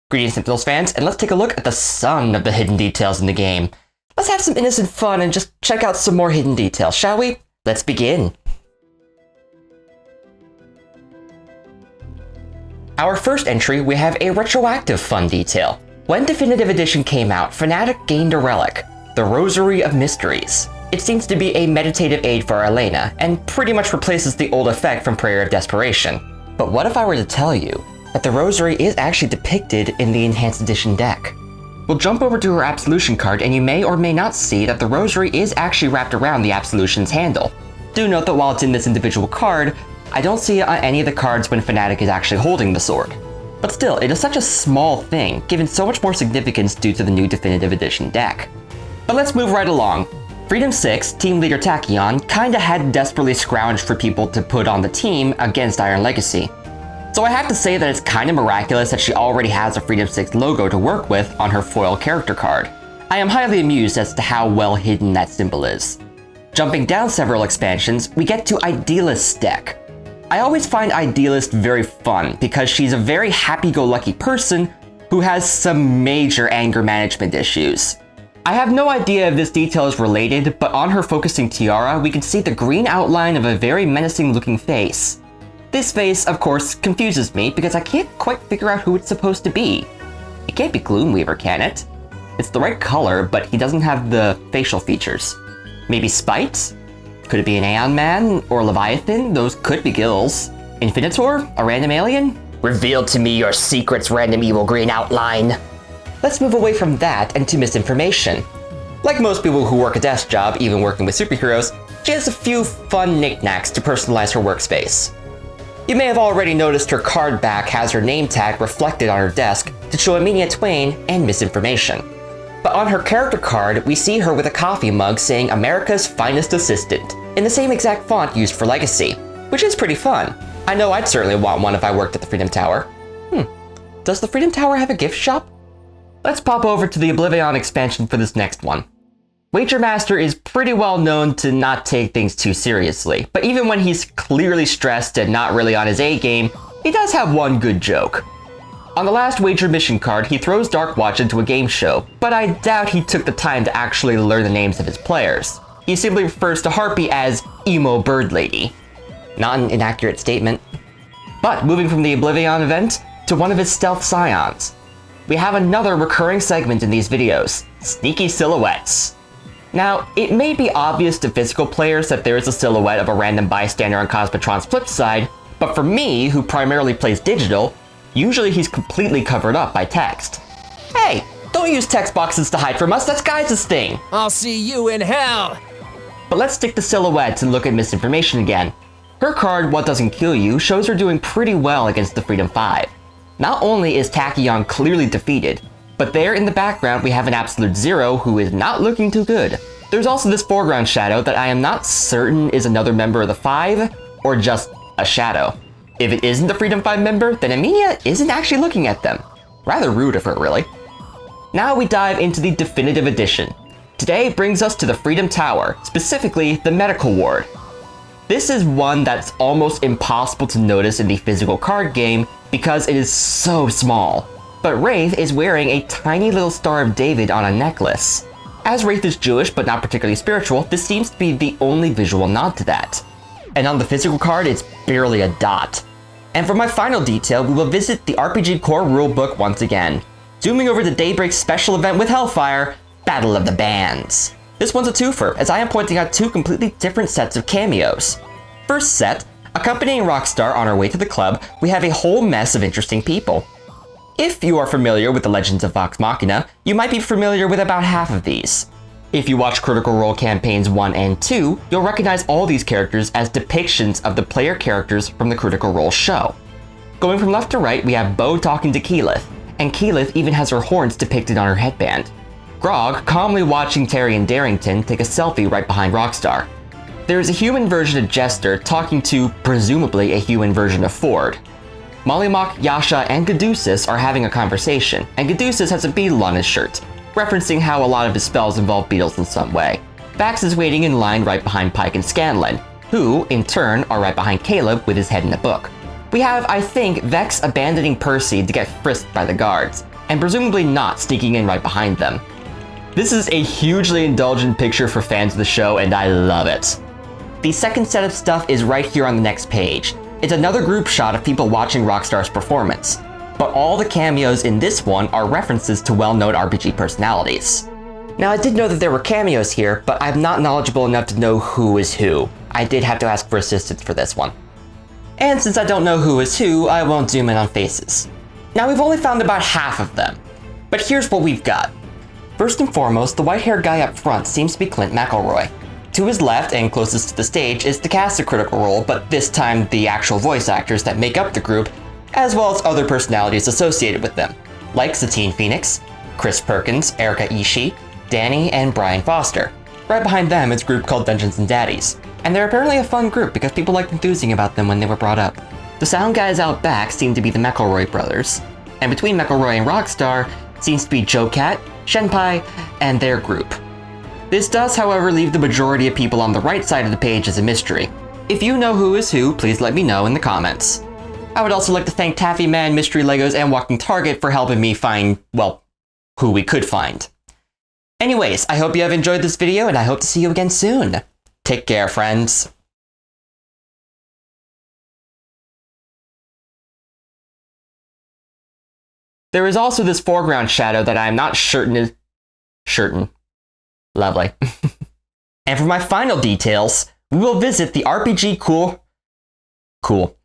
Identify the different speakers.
Speaker 1: Greetings, Sentinels fans, and let's take a look at the son of the hidden details in the game. Let's have some innocent fun and just check out some more hidden details, shall we? Let's begin. Our first entry, we have a retroactive fun detail. When Definitive Edition came out, Fnatic gained a relic, the Rosary of Mysteries. It seems to be a meditative aid for Elena, and pretty much replaces the old effect from Prayer of Desperation. But what if I were to tell you that the Rosary is actually depicted in the Enhanced Edition deck? We'll jump over to her Absolution card, and you may or may not see that the Rosary is actually wrapped around the Absolution's handle. Do note that while it's in this individual card, I don't see it on any of the cards when Fnatic is actually holding the sword. But still, it is such a small thing, given so much more significance due to the new Definitive Edition deck. But let's move right along. Freedom 6, team leader Tachyon, kinda had desperately scrounged for people to put on the team against Iron Legacy. So I have to say that it's kinda miraculous that she already has a Freedom 6 logo to work with on her foil character card. I am highly amused as to how well hidden that symbol is. Jumping down several expansions, we get to Idealist's deck. I always find Idealist very fun because she's a very happy-go-lucky person who has some major anger management issues. I have no idea if this detail is related, but on her focusing tiara, we can see the green outline of a very menacing-looking face. This face, of course, confuses me because I can't quite figure out who it's supposed to be. It can't be Gloomweaver, can it? It's the right color, but he doesn't have the facial features. Maybe Spite? Could it be an Aeon Man? Or Leviathan? Those could be gills. Infinitor? A random alien? Reveal to me your secrets, random evil green outline. Let's move away from that and to misinformation. Like most people who work a desk job, even working with superheroes, she has a few fun knickknacks to personalize her workspace. You may have already noticed her card back has her name tag reflected on her desk to show Emilia Twain and misinformation. But on her character card, we see her with a coffee mug saying America's Finest Assistant, in the same exact font used for Legacy, which is pretty fun. I know I'd certainly want one if I worked at the Freedom Tower. Does the Freedom Tower have a gift shop? Let's pop over to the Oblivion expansion for this next one. Wager Master is pretty well known to not take things too seriously, but even when he's clearly stressed and not really on his A game, he does have one good joke. On the last Wager mission card, he throws Darkwatch into a game show, but I doubt he took the time to actually learn the names of his players. He simply refers to Harpy as Emo Bird Lady. Not an inaccurate statement. But moving from the Oblivion event to one of his stealth scions, we have another recurring segment in these videos, Sneaky Silhouettes. Now, it may be obvious to physical players that there is a silhouette of a random bystander on Cosmotron's flip side, but for me, who primarily plays digital, usually he's completely covered up by text. Hey, don't use text boxes to hide from us, that's Guys' thing!
Speaker 2: I'll see you in hell!
Speaker 1: But let's stick to silhouettes and look at misinformation again. Her card, What Doesn't Kill You, shows her doing pretty well against the Freedom 5. Not only is Tachyon clearly defeated, but there in the background we have an Absolute Zero who is not looking too good. There's also this foreground shadow that I am not certain is another member of the 5, or just a shadow. If it isn't the Freedom 5 member, then Emilia isn't actually looking at them. Rather rude of her, really. Now we dive into the Definitive Edition. Today brings us to the Freedom Tower, specifically the Medical Ward. This is one that's almost impossible to notice in the physical card game because it is so small. But Wraith is wearing a tiny little Star of David on a necklace. As Wraith is Jewish but not particularly spiritual, this seems to be the only visual nod to that. And on the physical card, it's barely a dot. And for my final detail, we will visit the RPG Core rulebook once again. Zooming over to Daybreak's special event with Hellfire, Battle of the Bands. This one's a twofer, as I am pointing out two completely different sets of cameos. First set, accompanying Rockstar on our way to the club, we have a whole mess of interesting people. If you are familiar with the Legends of Vox Machina, you might be familiar with about half of these. If you watch Critical Role campaigns 1 and 2, you'll recognize all these characters as depictions of the player characters from the Critical Role show. Going from left to right, we have Bo talking to Keyleth, and Keyleth even has her horns depicted on her headband. Grog calmly watching Terry and Darrington take a selfie right behind Rockstar. There is a human version of Jester talking to, presumably, a human version of Ford. Mollymauk, Yasha, and Caduceus are having a conversation, and Caduceus has a beetle on his shirt, referencing how a lot of his spells involve beetles in some way. Vax is waiting in line right behind Pike and Scanlan, who, in turn, are right behind Caleb with his head in a book. We have, I think, Vex abandoning Percy to get frisked by the guards, and presumably not sneaking in right behind them. This is a hugely indulgent picture for fans of the show, and I love it. The second set of stuff is right here on the next page. It's another group shot of people watching Rockstar's performance, but all the cameos in this one are references to well-known RPG personalities. Now, I did know that there were cameos here, but I'm not knowledgeable enough to know who is who. I did have to ask for assistance for this one. And since I don't know who is who, I won't zoom in on faces. Now, we've only found about half of them, but here's what we've got. First and foremost, the white-haired guy up front seems to be Clint McElroy. To his left, and closest to the stage, is the cast of Critical Role, but this time the actual voice actors that make up the group, as well as other personalities associated with them, like Satine Phoenix, Chris Perkins, Erica Ishii, Danny, and Brian Foster. Right behind them is a group called Dungeons and Daddies, and they're apparently a fun group because people liked enthusing about them when they were brought up. The sound guys out back seem to be the McElroy brothers, and between McElroy and Rockstar seems to be Joe Cat, Shenpai, and their group. This does, however, leave the majority of people on the right side of the page as a mystery. If you know who is who, please let me know in the comments. I would also like to thank Taffy Man, Mystery Legos, and Walking Target for helping me find, well, who we could find. Anyways, I hope you have enjoyed this video, and I hope to see you again soon. Take care, friends. There is also this foreground shadow that I'm not certain is... Lovely. And for my final details, we will visit the RPG Cool.